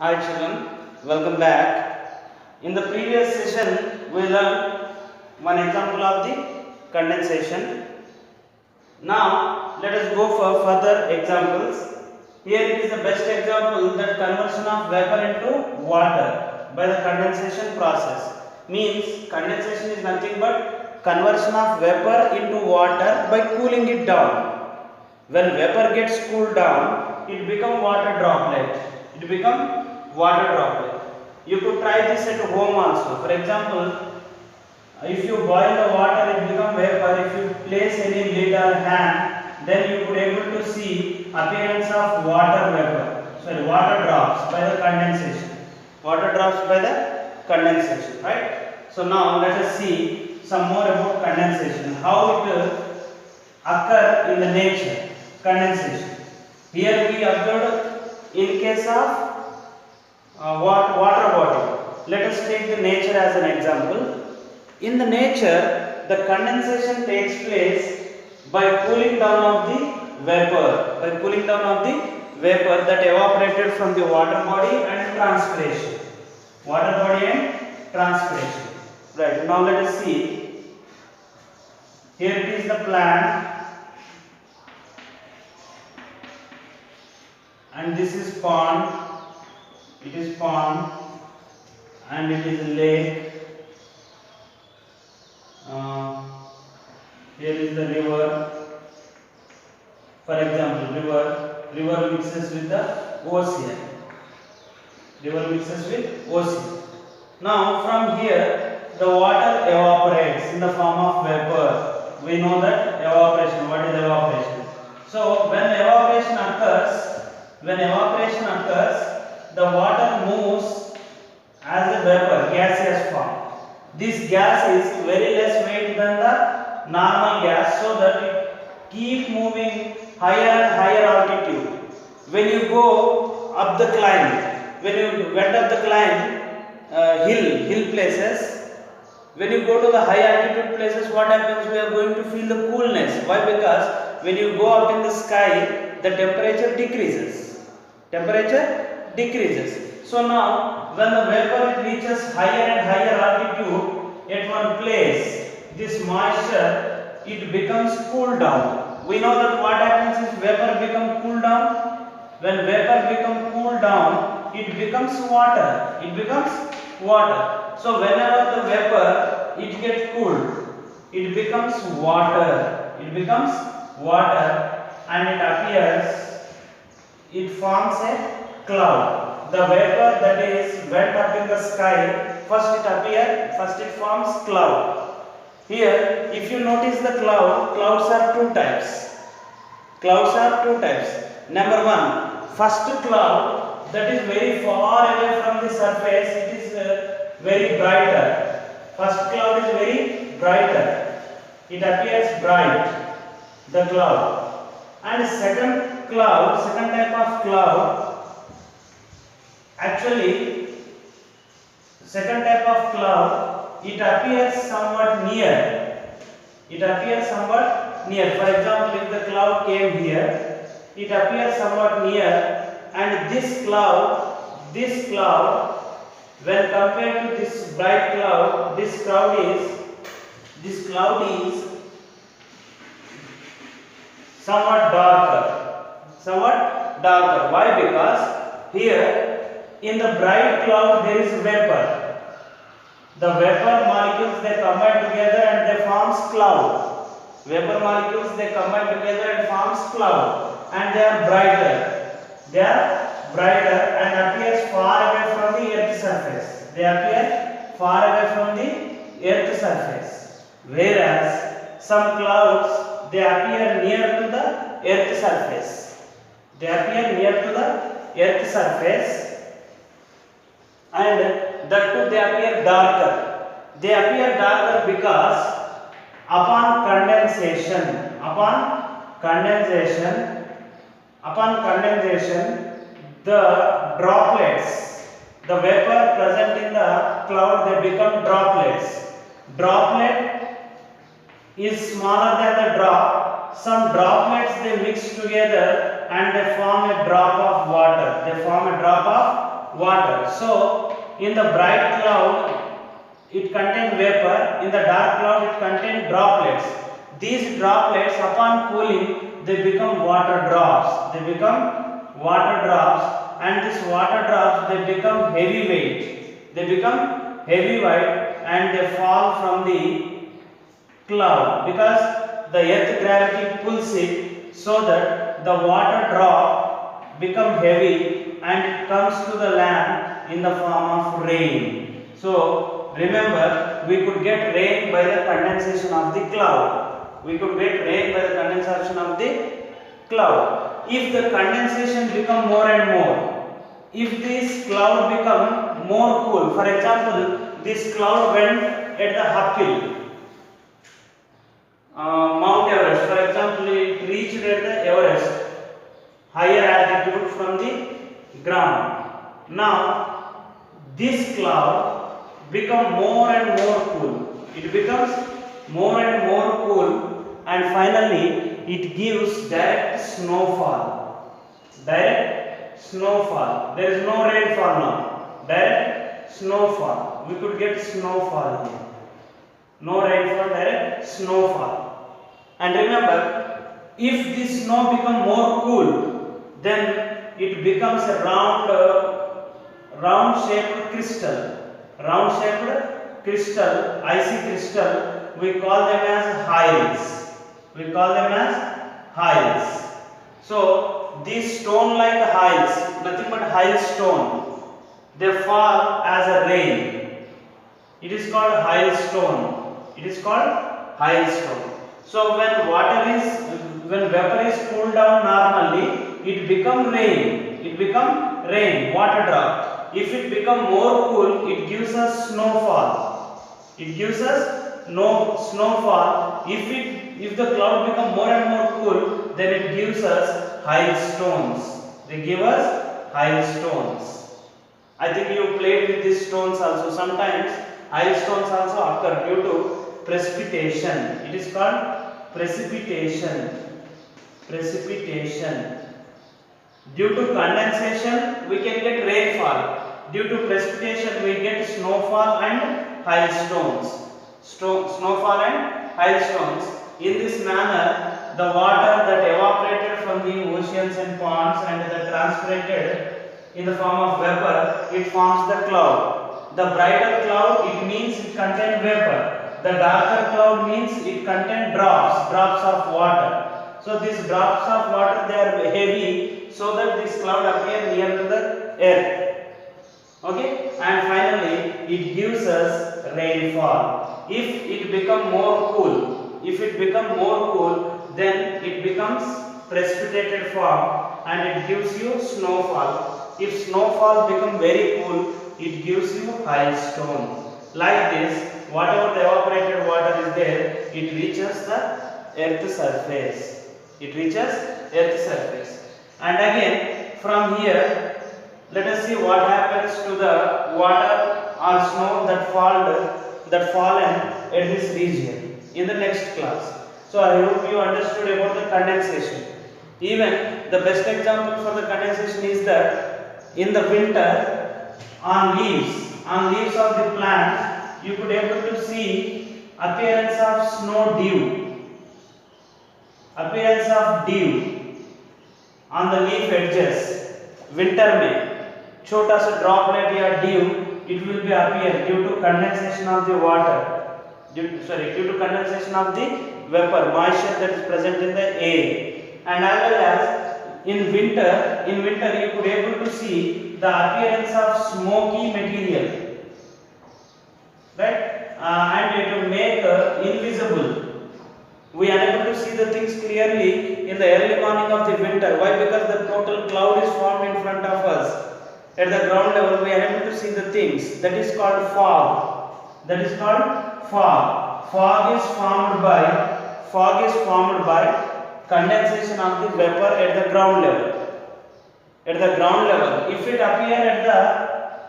Hi children, welcome back. In the previous session, we learned one example of the condensation. Now, let us go for further examples. Here it is the best example that conversion of vapor into water by the condensation process. Means condensation is nothing but conversion of vapor into water by cooling it down. When vapor gets cooled down, it become water droplet. It become water droplet. You could try this at home also. For example, if you boil the water, it become vapor. If you place any lid or hand, then you could able to see appearance of water vapor. Sorry, water drops by the condensation. Water drops by the condensation, right? So now let us see some more about condensation. How it occur in the nature. Condensation. Here we observed in case of water body. Let us take the nature as an example. In the nature, the condensation takes place by cooling down of the vapor. By cooling down of the vapor that evaporated from the water body and transpiration. Water body and transpiration. Right. Now let us see. Here it is the plant. And this is pond, it is pond, and it is lake. Here is the river. For example, river mixes with the ocean. River mixes with ocean. Now from here, the water evaporates in the form of vapor. We know that evaporation. What is evaporation? So when evaporation occurs, the water moves as a vapor, gaseous form. This gas is very less weight than the normal gas, so that it keep moving higher and higher altitude. When you go up the climb, when you went up the climb, hill places, when you go to the high altitude places, what happens? We are going to feel the coolness. Why? Because when you go up in the sky, the temperature decreases. Temperature decreases. So now, when the vapor reaches higher and higher altitude at one place, this moisture, it becomes cooled down. We know that what happens is vapor become cooled down. When vapor become cooled down, it becomes water. It becomes water. So whenever the vapor it gets cooled, it becomes water. It becomes water, and it appears. It forms a cloud. The vapor that is went up in the sky, first it forms cloud. Here, if you notice the clouds are two types. Clouds are two types. Number one, first cloud that is very far away from the surface, it is very brighter. First cloud is very brighter. It appears bright, the cloud. And second type of cloud, actually, second type of cloud, it appears somewhat near. It appears somewhat near. For example, if the cloud came here, it appears somewhat near, and this cloud, when compared to this bright cloud, this cloud is somewhat darker. Why? Because here in the bright cloud there is vapor. The vapor molecules they combine together and they forms cloud. Vapor molecules they combine together and forms cloud, and they are brighter. They are brighter and appears far away from the earth's surface. They appear far away from the earth's surface. Whereas some clouds they appear near to the earth's surface. They appear near to the earth's surface, and that too they appear darker. They appear darker because upon condensation, the droplets, the vapor present in the cloud, they become droplets. Droplet is smaller than the drop. Some droplets they mix together and they form a drop of water. They form a drop water. So in the bright cloud it contains vapor, in the dark cloud it contains droplets. These droplets upon cooling they become water drops. They become water drops, and these water drops they become heavy weight. They become heavy weight and they fall from the cloud because the earth gravity pulls it, so that the water drop become heavy and it comes to the land in the form of rain. So remember, we could get rain by the condensation of the cloud. We could get rain by the condensation of the cloud. If the condensation become more and more, if this cloud become more cool, for example, this cloud went at the uphill, Mount Everest, for example, it reached at the Everest, higher altitude from the ground. Now, this cloud become more and more cool. It becomes more and more cool, and finally, it gives direct snowfall. Direct snowfall. There is no rainfall now. Direct snowfall. We could get snowfall here. No rainfall, direct snowfall. And remember, if this snow become more cool, then it becomes a round shaped crystal. Round shaped crystal, icy crystal, we call them as hiles. We call them as hiles. So these stone like hiles, nothing but hailstone, they fall as a rain. It is called hailstone. It is called hailstone. So when vapor is cooled down normally, it become rain. It become rain, water drop. If it become more cool, it gives us snowfall. It gives us no snowfall. If the cloud become more and more cool, then it gives us hailstones. They give us hailstones. I think you played with these stones also. Sometimes hailstones also occur due to precipitation. It is called precipitation. Precipitation. Due to condensation, we can get rainfall. Due to precipitation, we get snowfall and hailstones. Snowfall and hailstones. In this manner, the water that evaporated from the oceans and ponds and that transpirated in the form of vapor, it forms the cloud. The brighter cloud, it means it contains vapor. The darker cloud means it contains drops of water. So these drops of water, they are heavy, so that this cloud appear near to the earth. Okay, and finally it gives us rainfall. If it become more cool, then it becomes precipitated form and it gives you snowfall. If snowfall become very cool, it gives you hailstone. Like this, whatever the evaporated water is there, it reaches the earth surface. It reaches earth surface. And again, from here, let us see what happens to the water or snow that fallen at this region in the next class. So I hope you understood about the condensation. Even the best example for the condensation is that in the winter on leaves of the plant, you could able to see appearance of snow dew. Appearance of dew on the leaf edges. Winter में छोटा सा droplet या dew it will be appear due to condensation of the water. Due to condensation of the vapor, moisture that is present in the air. And as well as in winter you could able to see the appearance of smoky material, right? And it will make invisible. We are able to see the things clearly in the early morning of the winter. Why? Because the total cloud is formed in front of us. At the ground level, we are able to see the things. That is called fog. That is called fog. Fog is formed by condensation of the vapor at the ground level. At the ground level, if it appear at the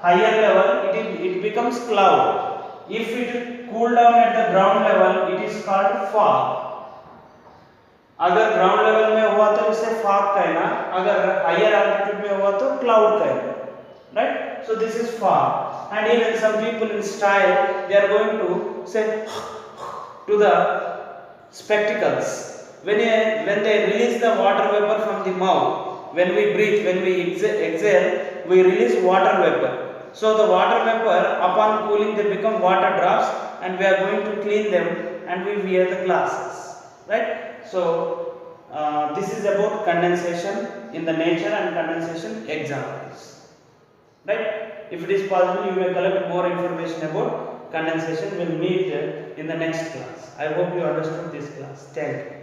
higher level, it becomes cloud. If it cool down at the ground level, it is called fog. अगर ground level में हुआ तो इसे fog कहना, अगर higher altitude में हुआ तो क्लाउड कहना. right? So this is form, and even some people in style, they are going to say to the spectacles. When they release the water vapor from the mouth, when we breathe, when we exhale, we release water vapor. So the water vapor, upon cooling, they become water drops, and we are going to clean them, and we wear the glasses, right? So this is about condensation in the nature and condensation examples, right? If it is possible, you may collect more information about condensation. We'll meet in the next class. I hope you understood this class. Thank you.